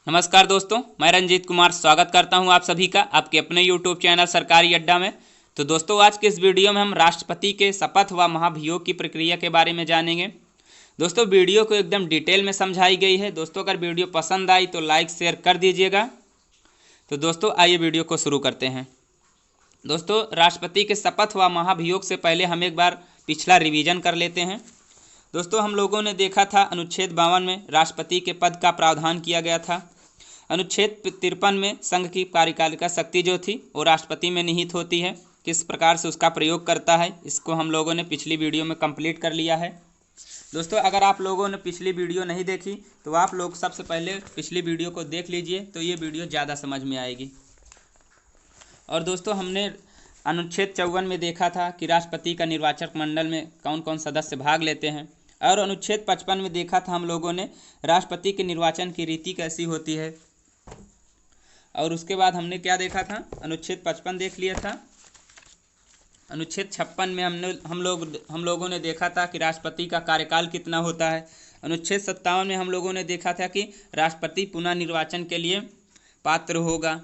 नमस्कार दोस्तों, मैं रंजीत कुमार स्वागत करता हूं आप सभी का आपके अपने यूट्यूब चैनल सरकारी अड्डा में। तो दोस्तों, आज के इस वीडियो में हम राष्ट्रपति के शपथ व महाभियोग की प्रक्रिया के बारे में जानेंगे। दोस्तों, वीडियो को एकदम डिटेल में समझाई गई है। दोस्तों, अगर वीडियो पसंद आई तो लाइक शेयर कर दीजिएगा। तो दोस्तों, आइए वीडियो को शुरू करते हैं। दोस्तों, राष्ट्रपति के शपथ व महाभियोग से पहले हम एक बार पिछला रिवीजन कर लेते हैं। दोस्तों, हम लोगों ने देखा था अनुच्छेद 52 में राष्ट्रपति के पद का प्रावधान किया गया था। अनुच्छेद 53 में संघ की कार्यपालिका शक्ति जो थी वो राष्ट्रपति में निहित होती है, किस प्रकार से उसका प्रयोग करता है इसको हम लोगों ने पिछली वीडियो में कंप्लीट कर लिया है। दोस्तों, अगर आप लोगों ने पिछली वीडियो नहीं देखी तो आप लोग सबसे पहले पिछली वीडियो को देख लीजिए, तो ये वीडियो ज़्यादा समझ में आएगी। और दोस्तों, हमने अनुच्छेद 54 में देखा था कि राष्ट्रपति का निर्वाचक मंडल में कौन कौन सदस्य भाग लेते हैं। और अनुच्छेद 55 में देखा था हम लोगों ने राष्ट्रपति के निर्वाचन की रीति कैसी होती है। और उसके बाद हमने क्या देखा था, अनुच्छेद 55 देख लिया था। अनुच्छेद 56 में हम लोगों ने देखा था कि राष्ट्रपति का कार्यकाल कितना होता है। अनुच्छेद 57 में हम लोगों ने देखा था कि राष्ट्रपति पुनः निर्वाचन के लिए पात्र होगा।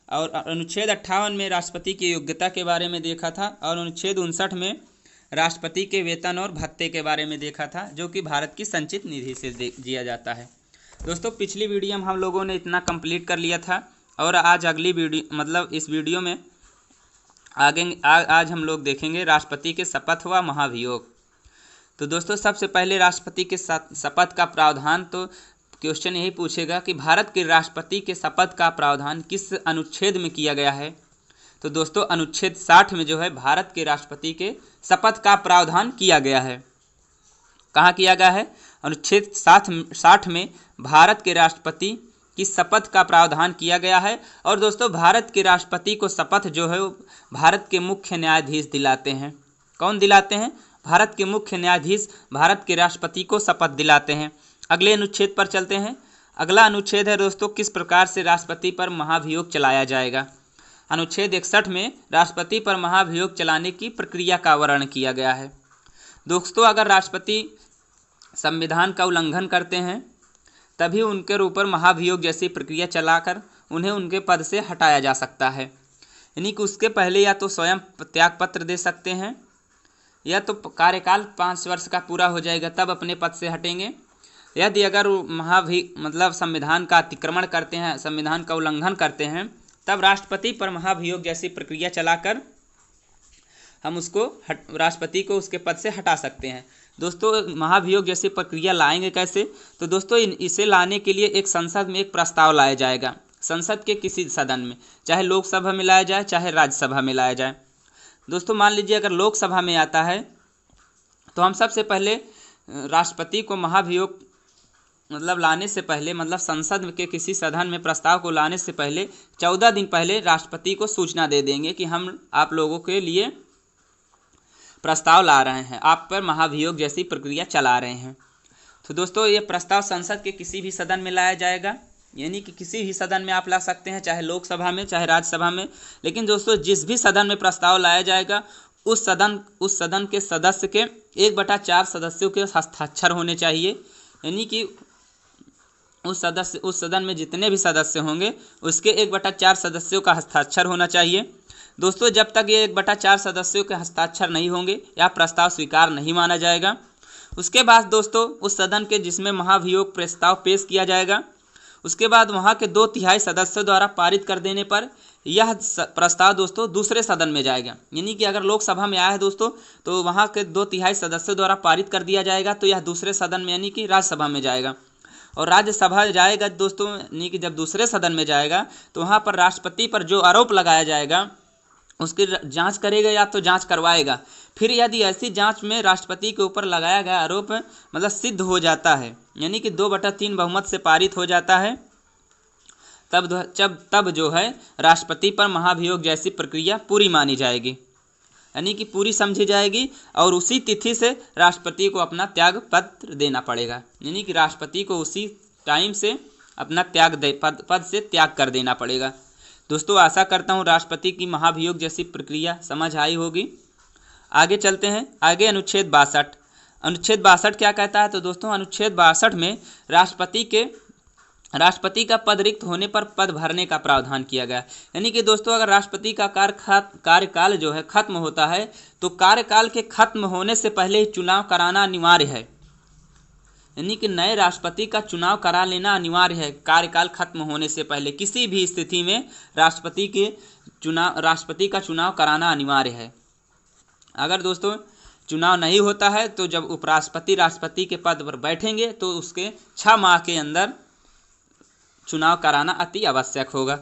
और अनुच्छेद 58 में राष्ट्रपति की योग्यता के बारे में देखा था। और अनुच्छेद 59 में राष्ट्रपति के वेतन और भत्ते के बारे में देखा था, जो कि भारत की संचित निधि से दिया जाता है। दोस्तों, पिछली वीडियो में हम लोगों ने इतना कंप्लीट कर लिया था। और आज अगली वीडियो इस वीडियो में आज हम लोग देखेंगे राष्ट्रपति के शपथ व महाभियोग। तो दोस्तों, सबसे पहले राष्ट्रपति के शपथ का प्रावधान, तो क्वेश्चन यही पूछेगा कि भारत के राष्ट्रपति के शपथ का प्रावधान किस अनुच्छेद में किया गया है। तो दोस्तों, अनुच्छेद 60 में जो है भारत के राष्ट्रपति के शपथ का प्रावधान किया गया है। कहाँ किया गया है? अनुच्छेद 60 में भारत के राष्ट्रपति की शपथ का प्रावधान किया गया है। और दोस्तों, भारत के राष्ट्रपति को शपथ जो है वो भारत के मुख्य न्यायाधीश दिलाते हैं। कौन दिलाते हैं? भारत के मुख्य न्यायाधीश भारत के राष्ट्रपति को शपथ दिलाते हैं। अगले अनुच्छेद पर चलते हैं। अगला अनुच्छेद है दोस्तों, किस प्रकार से राष्ट्रपति पर महाभियोग चलाया जाएगा। अनुच्छेद 61 में राष्ट्रपति पर महाभियोग चलाने की प्रक्रिया का वर्णन किया गया है। दोस्तों, अगर राष्ट्रपति संविधान का उल्लंघन करते हैं तभी उनके ऊपर महाभियोग जैसी प्रक्रिया चलाकर उन्हें उनके पद से हटाया जा सकता है। यानी कि उसके पहले या तो स्वयं त्याग पत्र दे सकते हैं, या तो कार्यकाल 5 वर्ष का पूरा हो जाएगा तब अपने पद से हटेंगे। यदि अगर संविधान का अतिक्रमण करते हैं, संविधान का उल्लंघन करते हैं, तब राष्ट्रपति पर महाभियोग जैसी प्रक्रिया चलाकर हम राष्ट्रपति को उसके पद से हटा सकते हैं। दोस्तों, महाभियोग जैसी प्रक्रिया लाएंगे कैसे? तो दोस्तों, इसे लाने के लिए एक संसद में एक प्रस्ताव लाया जाएगा। संसद के किसी सदन में, चाहे लोकसभा में लाया जाए चाहे राज्यसभा में लाया जाए। दोस्तों, मान लीजिए अगर लोकसभा में आता है तो हम सबसे पहले राष्ट्रपति को महाभियोग लाने से पहले, संसद के किसी सदन में प्रस्ताव को लाने से पहले 14 दिन पहले राष्ट्रपति को सूचना दे देंगे कि हम आप लोगों के लिए प्रस्ताव ला रहे हैं, आप पर महाभियोग जैसी प्रक्रिया चला रहे हैं। तो दोस्तों, ये प्रस्ताव संसद के किसी भी सदन में लाया जाएगा। यानी कि किसी भी सदन में आप ला सकते हैं, चाहे लोकसभा में चाहे राज्यसभा में। लेकिन दोस्तों, जिस भी सदन में प्रस्ताव लाया जाएगा उस सदन के सदस्य के 1/4 सदस्यों के हस्ताक्षर होने चाहिए। यानी कि उस सदन में जितने भी सदस्य होंगे उसके 1/4 सदस्यों का हस्ताक्षर होना चाहिए। दोस्तों, जब तक ये 1/4 सदस्यों के हस्ताक्षर नहीं होंगे या प्रस्ताव स्वीकार नहीं माना जाएगा। उसके बाद दोस्तों, उस सदन के जिसमें महाभियोग प्रस्ताव पेश किया जाएगा, उसके बाद वहाँ के 2/3 सदस्यों द्वारा पारित कर देने पर यह प्रस्ताव दोस्तों दूसरे सदन में जाएगा। यानी कि अगर लोकसभा में आया है दोस्तों, तो वहाँ के 2/3 सदस्यों द्वारा पारित कर दिया जाएगा, तो यह दूसरे सदन में यानी कि राज्यसभा में जाएगा। और राज्यसभा जाएगा दोस्तों, यानी कि जब दूसरे सदन में जाएगा तो वहाँ पर राष्ट्रपति पर जो आरोप लगाया जाएगा उसकी जांच करेगा या तो जांच करवाएगा। फिर यदि ऐसी जांच में राष्ट्रपति के ऊपर लगाया गया आरोप सिद्ध हो जाता है, यानी कि 2/3 बहुमत से पारित हो जाता है, तब जो है राष्ट्रपति पर महाभियोग जैसी प्रक्रिया पूरी मानी जाएगी, यानी कि पूरी समझी जाएगी। और उसी तिथि से राष्ट्रपति को अपना त्याग पत्र देना पड़ेगा। यानी कि राष्ट्रपति को उसी टाइम से अपना पद से त्याग कर देना पड़ेगा। दोस्तों, आशा करता हूँ राष्ट्रपति की महाभियोग जैसी प्रक्रिया समझ आई होगी। आगे चलते हैं। आगे अनुच्छेद 62 क्या कहता है? तो दोस्तों, अनुच्छेद 62 में राष्ट्रपति के राष्ट्रपति का पद रिक्त होने पर पद भरने का प्रावधान किया गया। यानी कि दोस्तों अगर राष्ट्रपति का कार्यकाल जो है खत्म होता है तो कार्यकाल के खत्म होने से पहले ही चुनाव कराना अनिवार्य है। यानी कि नए राष्ट्रपति का चुनाव करा लेना अनिवार्य है कार्यकाल खत्म होने से पहले। किसी भी स्थिति में राष्ट्रपति का चुनाव कराना अनिवार्य है। अगर दोस्तों चुनाव नहीं होता है तो जब उपराष्ट्रपति राष्ट्रपति के पद पर बैठेंगे तो उसके 6 माह के अंदर चुनाव कराना अति आवश्यक होगा।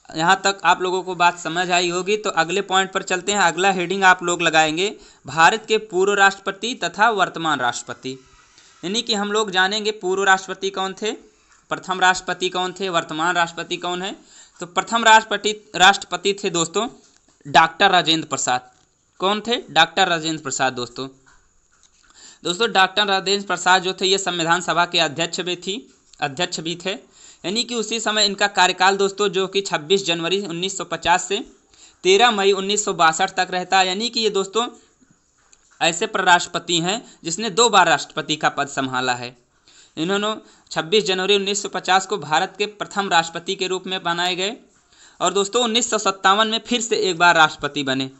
यहाँ तक आप लोगों को बात समझ आई होगी। तो अगले पॉइंट पर चलते हैं। अगला हेडिंग आप लोग लगाएंगे भारत के पूर्व राष्ट्रपति तथा वर्तमान राष्ट्रपति। यानी कि हम लोग जानेंगे पूर्व राष्ट्रपति कौन थे, प्रथम राष्ट्रपति कौन थे, वर्तमान राष्ट्रपति कौन है। तो प्रथम राष्ट्रपति थे दोस्तों डॉक्टर राजेंद्र प्रसाद। कौन थे? डॉक्टर राजेंद्र प्रसाद। दोस्तों डॉक्टर राजेंद्र प्रसाद जो थे ये संविधान सभा के अध्यक्ष भी थे। यानी कि उसी समय इनका कार्यकाल दोस्तों जो कि 26 जनवरी 1950 से 13 मई 1962 तक रहता है। यानी कि ये दोस्तों ऐसे राष्ट्रपति हैं जिसने 2 बार राष्ट्रपति का पद संभाला है। इन्होंने 26 जनवरी 1950 को भारत के प्रथम राष्ट्रपति के रूप में बनाए गए और दोस्तों 1957 में फिर से एक बार राष्ट्रपति बने।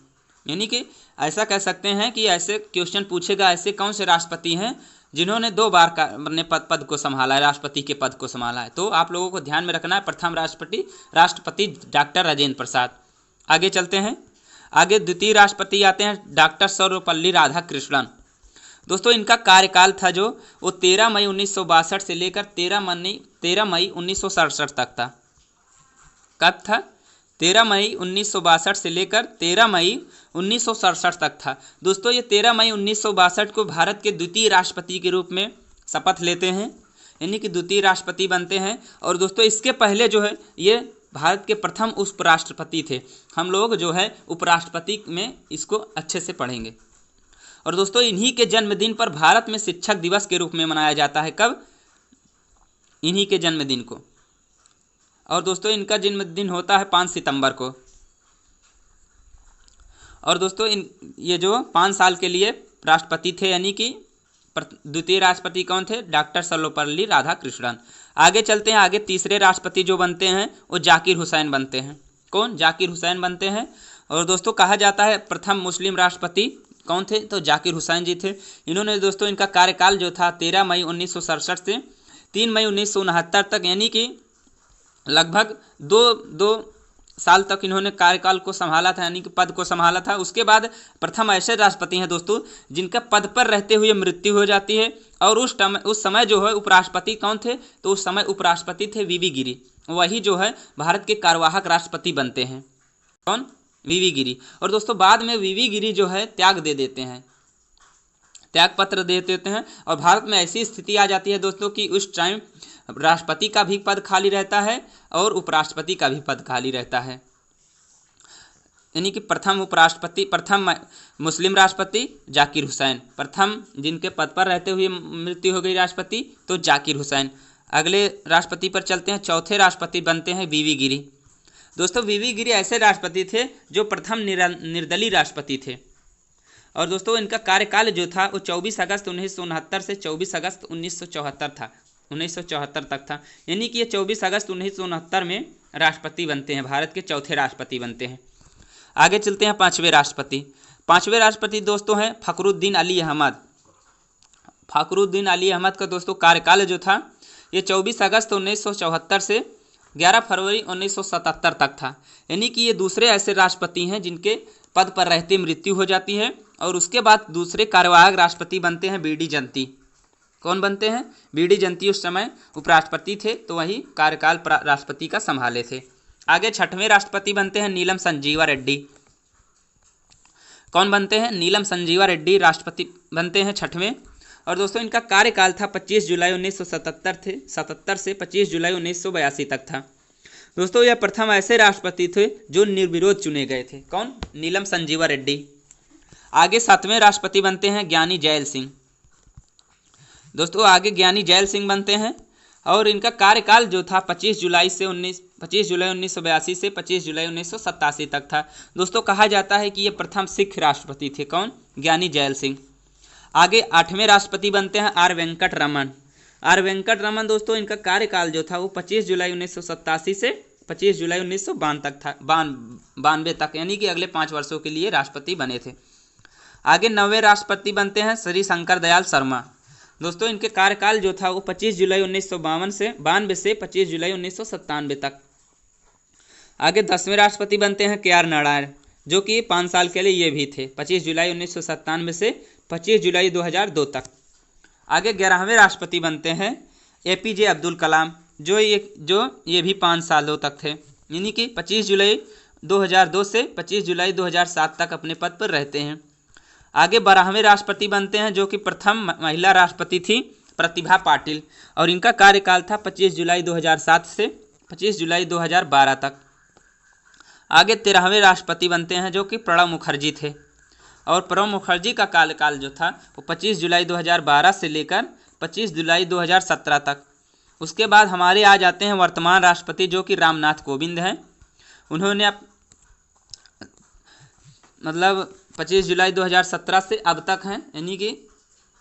यानी कि ऐसा कह सकते हैं कि ऐसे क्वेश्चन पूछेगा ऐसे कौन से राष्ट्रपति हैं जिन्होंने 2 बार अपने पद को संभाला है, राष्ट्रपति के पद को संभाला है। तो आप लोगों को ध्यान में रखना है प्रथम राष्ट्रपति डॉक्टर राजेंद्र प्रसाद। आगे चलते हैं। आगे द्वितीय राष्ट्रपति आते हैं डॉक्टर सर्वपल्ली राधाकृष्णन। दोस्तों इनका कार्यकाल था जो वो 13 मई 1962 से लेकर 13 मई 1967 तक था। कब था? 13 मई 1962 से लेकर 13 मई 1967 तक था। दोस्तों ये 13 मई 1962 को भारत के द्वितीय राष्ट्रपति के रूप में शपथ लेते हैं। यानी कि द्वितीय राष्ट्रपति बनते हैं। और दोस्तों इसके पहले जो है ये भारत के प्रथम उपराष्ट्रपति थे। हम लोग जो है उपराष्ट्रपति में इसको अच्छे से पढ़ेंगे। और दोस्तों इन्हीं के जन्मदिन पर भारत में शिक्षक दिवस के रूप में मनाया जाता है। कब? इन्हीं के जन्मदिन को। और दोस्तों इनका जन्मदिन होता है 5 सितंबर को। और दोस्तों ये जो 5 साल के लिए राष्ट्रपति थे। यानी कि द्वितीय राष्ट्रपति कौन थे? डॉक्टर सर्वपल्ली राधाकृष्णन। आगे चलते हैं। आगे तीसरे राष्ट्रपति जो बनते हैं वो जाकिर हुसैन बनते हैं। कौन? जाकिर हुसैन बनते हैं। और दोस्तों कहा जाता है प्रथम मुस्लिम राष्ट्रपति कौन थे? तो जाकिर हुसैन जी थे। इन्होंने दोस्तों इनका कार्यकाल जो था 13 मई 1967 से 3 मई 1969 तक, यानी कि लगभग दो साल तक इन्होंने कार्यकाल को संभाला था, यानी कि पद को संभाला था। उसके बाद प्रथम ऐसे राष्ट्रपति हैं दोस्तों जिनका पद पर रहते हुए मृत्यु हो जाती है। और उस समय जो है उपराष्ट्रपति कौन थे? तो उस समय उपराष्ट्रपति थे वीवी गिरी। वही जो है भारत के कार्यवाहक राष्ट्रपति बनते हैं। कौन? वीवी गिरी। और दोस्तों बाद में वीवी गिरी जो है त्याग दे देते हैं, त्याग पत्र दे देते हैं। और भारत में ऐसी स्थिति आ जाती है दोस्तों कि उस टाइम राष्ट्रपति का भी पद खाली रहता है और उपराष्ट्रपति का भी पद खाली रहता है। यानी कि प्रथम मुस्लिम राष्ट्रपति जाकिर हुसैन, प्रथम जिनके पद पर रहते हुए मृत्यु हो गई राष्ट्रपति तो जाकिर हुसैन। अगले राष्ट्रपति पर चलते हैं। चौथे राष्ट्रपति बनते हैं वीवी गिरी। दोस्तों वीवी गिरी ऐसे राष्ट्रपति थे जो प्रथम निर्दलीय राष्ट्रपति थे। और दोस्तों इनका कार्यकाल जो था वो 24 अगस्त 1969 से 24 अगस्त 1974 तक था। यानी कि ये 24 अगस्त 1969 में राष्ट्रपति बनते हैं, भारत के चौथे राष्ट्रपति बनते हैं। आगे चलते हैं। पांचवें राष्ट्रपति दोस्तों हैं फखरुद्दीन अली अहमद। फखरुद्दीन अली अहमद का दोस्तों कार्यकाल जो था ये 24 अगस्त 1974 से 11 फरवरी 1977 तक था। यानी कि ये दूसरे ऐसे राष्ट्रपति हैं जिनके पद पर रहते मृत्यु हो जाती है। और उसके बाद दूसरे कार्यवाहक राष्ट्रपति बनते हैं बीडी जंती। कौन बनते हैं? बीडी जंती उस समय उपराष्ट्रपति थे तो वही कार्यकाल राष्ट्रपति का संभाले थे। आगे छठवें राष्ट्रपति बनते हैं नीलम संजीवा रेड्डी। कौन बनते हैं? नीलम संजीवा रेड्डी राष्ट्रपति बनते हैं छठवें। और दोस्तों इनका कार्यकाल था 25 जुलाई 1977 से 25 जुलाई 1982 तक था। दोस्तों यह प्रथम ऐसे राष्ट्रपति थे जो निर्विरोध चुने गए थे। कौन? नीलम संजीवा रेड्डी। आगे 7वें राष्ट्रपति बनते हैं ज्ञानी जैल सिंह। दोस्तों आगे ज्ञानी जैल सिंह बनते हैं और इनका कार्यकाल जो था 25 जुलाई 1982 से 25 जुलाई 1987 तक था। दोस्तों कहा जाता है कि ये प्रथम सिख राष्ट्रपति थे। कौन? ज्ञानी जैल सिंह। आगे 8वें राष्ट्रपति बनते हैं आर वेंकट रमन। आर वेंकट रमन दोस्तों, इनका कार्यकाल जो था वो 25 जुलाई 1987 से 25 जुलाई 1992 तक था, 92 तक, यानी कि अगले 5 वर्षों के लिए राष्ट्रपति बने थे। आगे 9वें राष्ट्रपति बनते हैं श्री शंकर दयाल शर्मा। दोस्तों इनके कार्यकाल जो था वो 25 जुलाई 1952 से 25 जुलाई 1997 तक। आगे 10वें राष्ट्रपति बनते हैं KR नारायण, जो कि 5 साल के लिए ये भी थे, 25 जुलाई 1997 से 25 जुलाई 2002 तक। आगे 11वें राष्ट्रपति बनते हैं APJ अब्दुल कलाम, जो ये भी 5 सालों तक थे, यानी कि 25 जुलाई 2002 से 25 जुलाई 2007 तक अपने पद पर रहते हैं। आगे 12वें राष्ट्रपति बनते हैं, जो कि प्रथम महिला राष्ट्रपति थी प्रतिभा पाटिल, और इनका कार्यकाल था 25 जुलाई 2007 से 25 जुलाई 2012 तक। आगे 13वें राष्ट्रपति बनते हैं, जो कि प्रणब मुखर्जी थे, और प्रणब मुखर्जी का कार्यकाल जो था वो 25 जुलाई 2012 से लेकर 25 जुलाई 2017 तक। उसके बाद हमारे आ जाते हैं वर्तमान राष्ट्रपति, जो कि रामनाथ कोविंद हैं। उन्होंने 25 जुलाई 2017 से अब तक हैं, यानी कि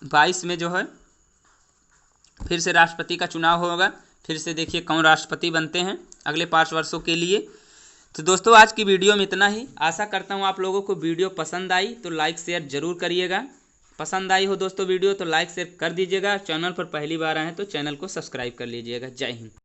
22 में जो है फिर से राष्ट्रपति का चुनाव होगा। फिर से देखिए कौन राष्ट्रपति बनते हैं अगले 5 वर्षों के लिए। तो दोस्तों आज की वीडियो में इतना ही। आशा करता हूँ आप लोगों को वीडियो पसंद आई, तो लाइक शेयर जरूर करिएगा। पसंद आई हो दोस्तों वीडियो तो लाइक शेयर कर दीजिएगा। चैनल पर पहली बार आए हैं तो चैनल को सब्सक्राइब कर लीजिएगा। जय हिंद।